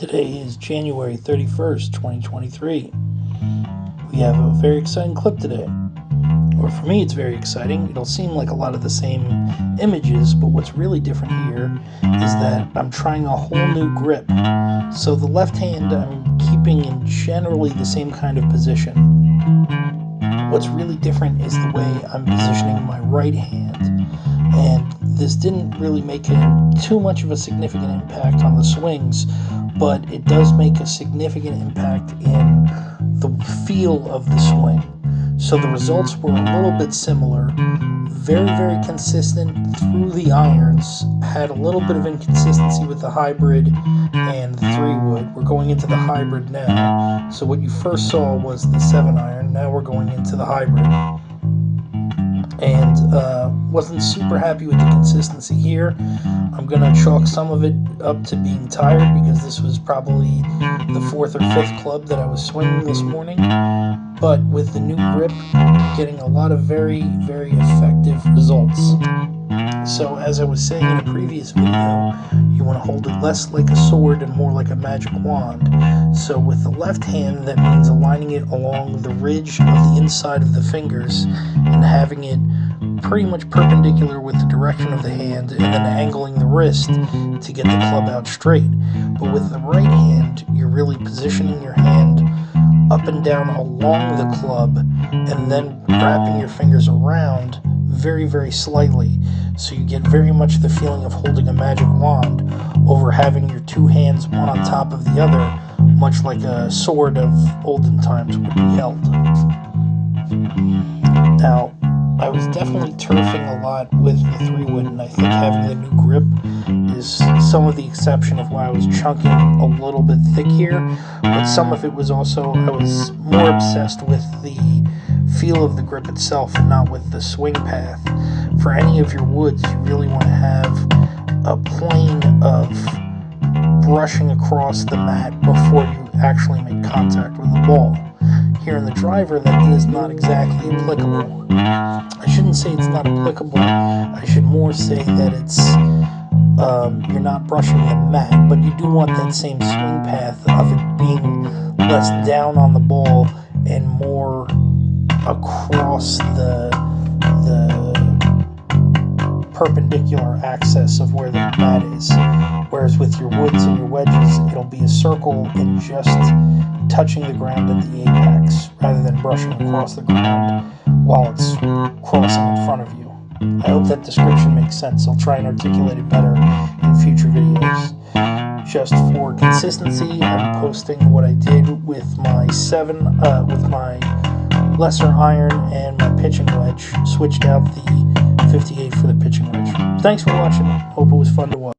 Today is January 31st, 2023. We have a very exciting clip today. Or for me, it's very exciting. It'll seem like a lot of the same images, but what's really different here is that I'm trying a whole new grip. So the left hand I'm keeping in generally the same kind of position. What's really different is the way I'm positioning my right hand. And this didn't really make too much of a significant impact on the swings, but it does make a significant impact in the feel of the swing. So the results were a little bit similar, very, very consistent through the irons, had a little bit of inconsistency with the hybrid and the 3-wood. We're going into the hybrid now. So what you first saw was the 7-iron, now we're going into the hybrid. And wasn't super happy with the consistency here. I'm going to chalk some of it up to being tired because this was probably the 4th or 5th club that I was swinging this morning. But with the new grip, getting a lot of very, very effective results. So as I was saying in a previous video, you want to hold it less like a sword and more like a magic wand. So with the left hand, that means aligning it along the ridge of the inside of the fingers and having it pretty much perpendicular with the direction of the hand, and then angling the wrist to get the club out straight. But with the right hand, you're really positioning your hand up and down along the club and then wrapping your fingers around very, very slightly. So you get very much the feeling of holding a magic wand over having your two hands one on top of the other, much like a sword of olden times would be held. Now, I was definitely turfing a lot with the 3-wood, and I think having the new grip is some of the exception of why I was chunking a little bit thick here, but some of it was also I was more obsessed with the feel of the grip itself and not with the swing path. For any of your woods, you really want to have a plane of brushing across the mat before you actually make contact with the ball. Here in the driver, that is not exactly applicable. I shouldn't say it's not applicable, I should more say that it's you're not brushing the mat, but you do want that same swing path of it being less down on the ball and more across the perpendicular axis of where the mat is. Whereas with your woods and your wedges, it'll be a circle and just touching the ground at the apex rather than brushing across the ground while it's crossing in front of you. I hope that description makes sense. I'll try and articulate it better in future videos. Just for consistency, I'm posting what I did with my with my lesser iron and my pitching wedge. Switched out the 58 for the pitching wedge. Thanks for watching. Hope it was fun to watch.